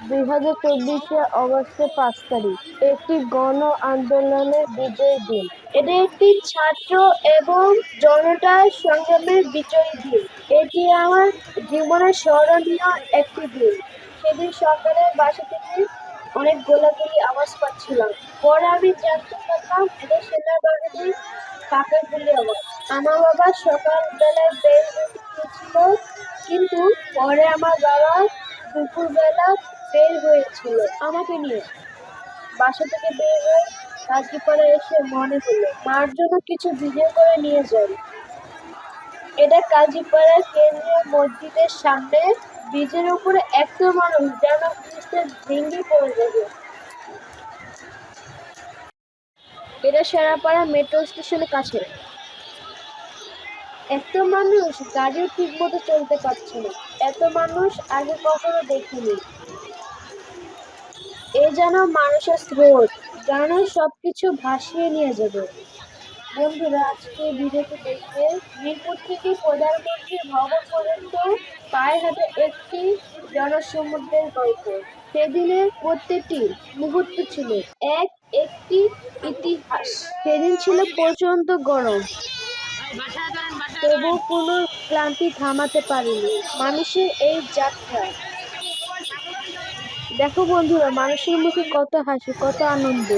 2024 অগস্টের 5 তারিখ একটি গণ আন্দোলনের বিজয় দিন। এটি একটি ছাত্র এবং জনতার সংগ্রামের বিজয় দিন। এটি আমার জীবনের স্মরণীয় একটি দিন। সেদিন সকালে বাসা থেকে অনেক গোলাগুলি আওয়াজ পাচ্ছিলাম। পরে আমি জানতে পারলাম এটা সেনাবাহিনীর ফাঁকা গুলি আওয়াজ। আমার বাবা সকালবেলায় বের হয়ে গিয়েছিল, কিন্তু পরে আমার বাবা দুপুরবেলা বের হয়েছিল আমাকে নিয়ে। বাসা থেকে বের হয়ে কাজীপাড়া এসে মনে হলো মার জন্য কিছু ভিডিও করে নিয়ে যাই। এটা কাজীপাড়ার কেন্দ্রীয় মসজিদের সামনে। ব্রিজের উপরে এত মানুষ যেন ব্রিজটা ভেঙে পড়ে যাবে। এটা শেরাপাড়া মেট্রো স্টেশনের কাছে। এত মানুষ, গাড়িও ঠিক মতো চলতে পারছে না। এত মানুষ আগে কখনো দেখিনি। এ যেন মানুষের স্রোত, যেন সবকিছু ভাসিয়ে নিয়ে যাবে। বন্ধুরা, আজকে ভিডিওটি দেখতে মিরপুর থেকে প্রধানমন্ত্রীর ভবন পর্যন্ত পায়ে হাঁটা একটি জনসমুদ্রের গল্প। সেদিনের প্রত্যেকটি মুহূর্ত ছিল একটি ইতিহাস। সেদিন ছিল প্রচন্ড গরম, তবু কোনো ক্লান্তি থামাতে পারেনি মানুষের এই যাত্রা। দেখো বন্ধুরা, মানুষের মুখে কত হাসি, কত আনন্দ।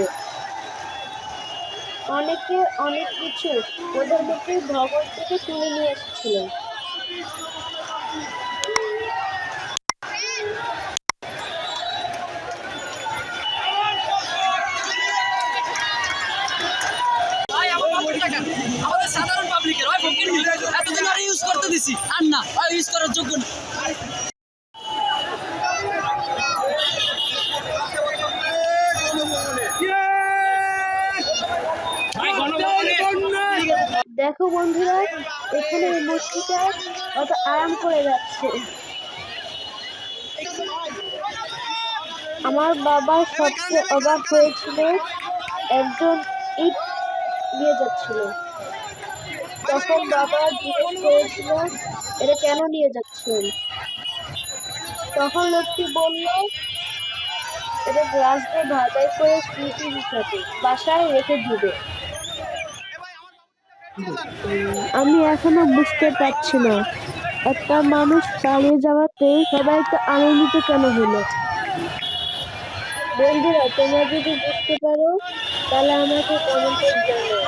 অনেকে অনেক কিছু প্রধানমন্ত্রীর ভবন থেকে তুলে নিয়ে এসেছিলেন। আমাদের সাধারণ পাবলিকের এতদিন আর ইউজ করতে দিছি, আর না ইউজ করার যোগ্য না। দেখো বন্ধুরা, এখানে এই মূর্তিটা কত আরাম করে যাচ্ছে। আমার বাবা সবচেয়ে অবাক হয়েছিল, একজন ইট নিয়ে যাচ্ছিল। তখন বাবা জিজ্ঞেস করেছিল, এটা কেন নিয়ে যাচ্ছেন? তখন লোকটি বলল, এটা গ্লাস দিয়ে ভাজাই করে স্মৃতি হিসাবে বাসায় রেখে দিবে। আমি এখনো বুঝতে পারছি না, একটা মানুষ পালিয়ে যাওয়াতে সবাই তো আনন্দিত কেন হলো। বন্ধুরা, তোমরা যদি বুঝতে পারো তাহলে আমাকে কমেন্টে জানাও।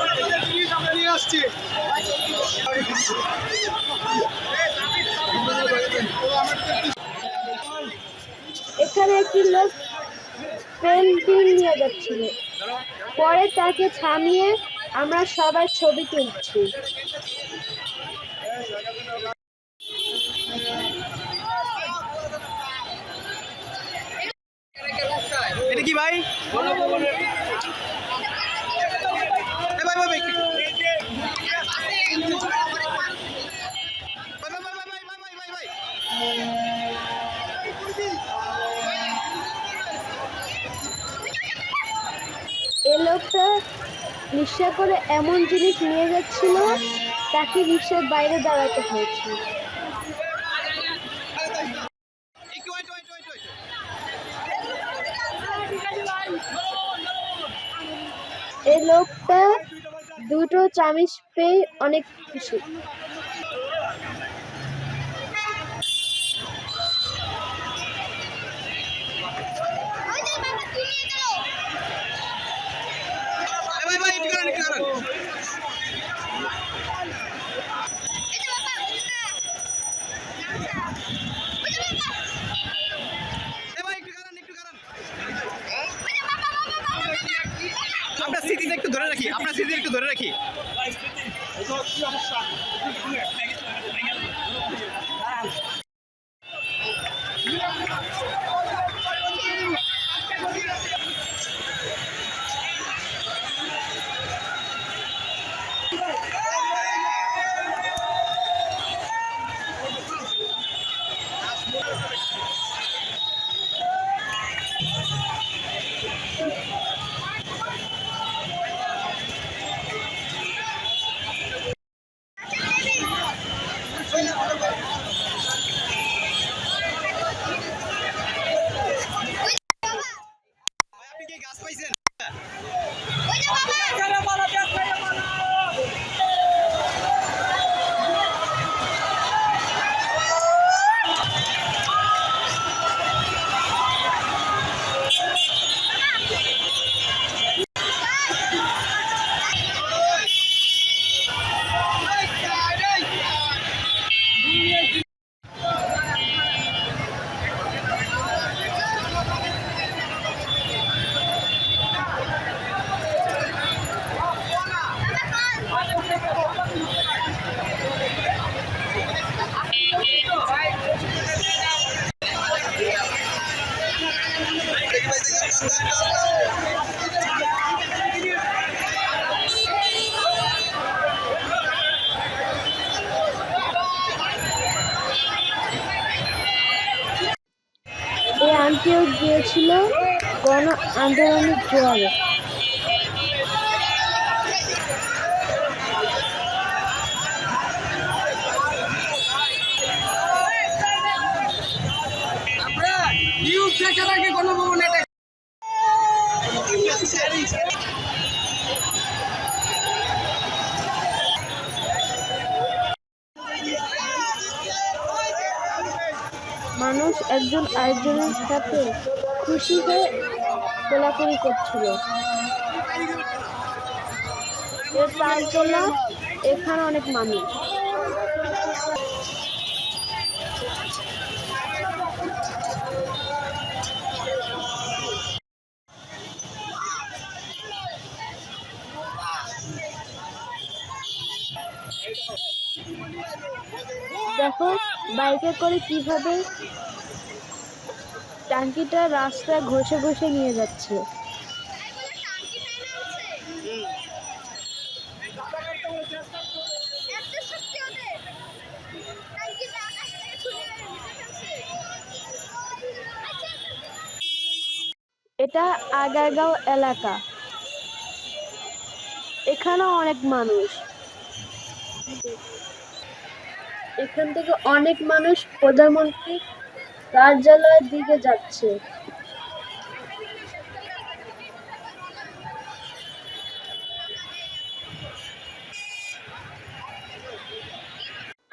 এখানে একটি লোক পেন্টিং নিয়ে যাচ্ছিল, পরে তাকে থামিয়ে আমরা সবাই ছবি তুলছি। এটা কি ভাই? এই লোকটা রিক্সা করে এমন জিনিস নিয়ে যাচ্ছিল, তাকে রিক্সার বাইরে দাঁড়াতে হয়েছে। এই লোকটা দুটো চামিচ পেয়ে অনেক খুশি। আপনার স্মৃতিটা একটু ধরে রাখি, আপনার স্মৃতি একটু ধরে রাখি। এই আন্টিও গিয়েছিল গণ আন্দোলনের জোয়ারে। আমরা নিউজ দেখার আগে গণভবনে মানুষ একজন আরেকজনের সাথে খুশি হয়ে কোলাকুলি করছিল। এর তালতলা এখানে অনেক মানুষ। দেখো বাইকে করে কিভাবে ট্যাঙ্কিটা রাস্তা ঘষে ঘষে নিয়ে যাচ্ছে। এটা আগারগাঁও এলাকা, এখানেও অনেক মানুষ। এখান থেকে অনেক মানুষ প্রধানমন্ত্রী কার্যালয়ের দিকে যাচ্ছে।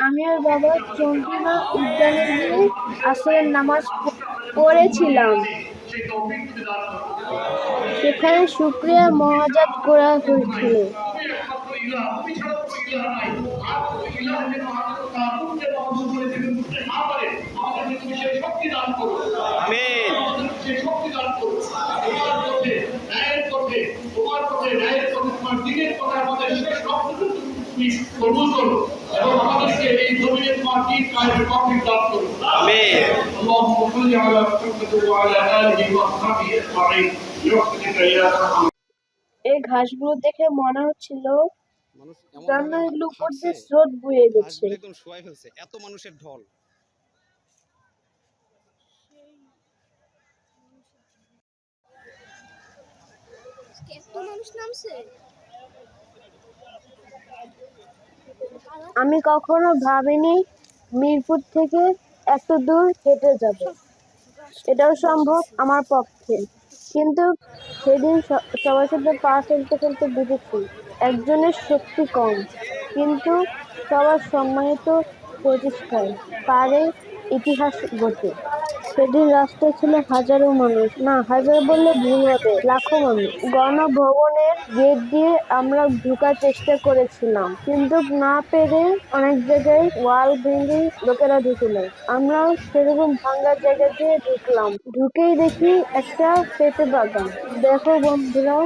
আমি আর বাবা চন্দ্রিমা উদ্যানে গিয়ে আসরের নামাজ পড়েছিলাম। সেখানে শুকরিয়া মোনাজাত করা হয়েছিল। এবং আমাদেরকে এই জমিনের মাটি কায়েমের তৌফিক দান করুন। আমিন। اللهم صل على محمد وعلى آله وصحبه أجمعين برحمتك يا أرحم। এই ঘাসগুলো দেখে মনে হচ্ছিল মানুষ জান্নাতের উপর দিয়ে স্রোত বয়ে গেছে। একদম শোয়াই ফেলছে, এত মানুষের ঢল। আমি কখনো ভাবিনি মিরপুর থেকে এত দূর হেঁটে যাব, এটাও সম্ভব আমার পক্ষে। কিন্তু সেদিন সবার সাথে পা ফেলতে ফেলতে বুঝেছি একজনের শক্তি কম, কিন্তু সবার সম্মানিত প্রচেষ্টায় পারে ইতিহাস গড়তে। সেদিন রাস্তায় ছিল হাজারো মানুষ, না হাজার বললে ভুল হবে, লাখো মানুষ। গণভবনের গেট দিয়ে আমরা ঢোকার চেষ্টা করেছিলাম, কিন্তু না পেরে অনেক জায়গায় ওয়াল ভেঙে লোকেরা ঢুকল। আমরাও সেরকম ভাঙ্গার জায়গা দিয়ে ঢুকলাম। ঢুকেই দেখি একটা পেঁপে বাগান। দেখো বন্ধুরা,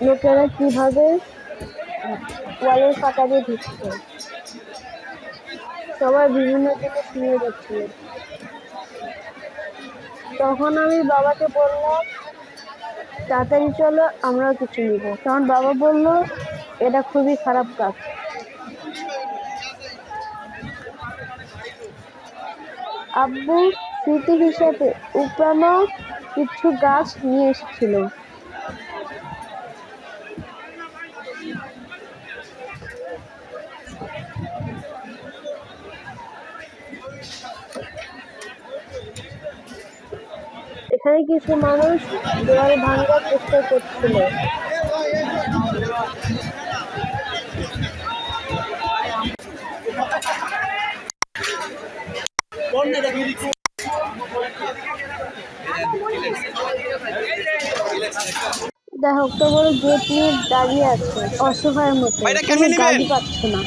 লোকেরা কিভাবে ওয়ালের ফাঁকা দিয়ে ঢুকছে। সবাই বিভিন্ন জিনিস নিয়ে যাচ্ছিল। তখন আমি বাবাকে বললাম, তাড়াতাড়ি চলো, আমরাও কিছু নিব। তখন বাবা বলল, এটা খুবই খারাপ কাজ। আব্বু স্মৃতি হিসেবে উপরানো কিছু গাছ নিয়ে এসেছিল। এখানে কিছু মানুষ দেওয়াল ভাঙার চেষ্টা করছিল। দেখো তো বড় গেট নিয়ে দাঁড়িয়ে আছে অসহায়ের মতো, কোনো গাড়ি পাচ্ছে না।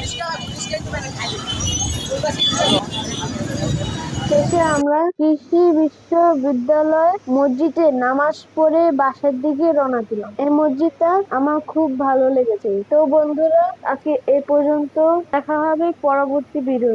শেষে আমরা কৃষি বিশ্ববিদ্যালয় মসজিদে নামাজ পড়ে বাসার দিকে রওনা দিলাম। এই মসজিদটা আমার খুব ভালো লেগেছে। তো বন্ধুরা, আজকে এই পর্যন্ত, দেখা হবে পরবর্তী ভিডিও।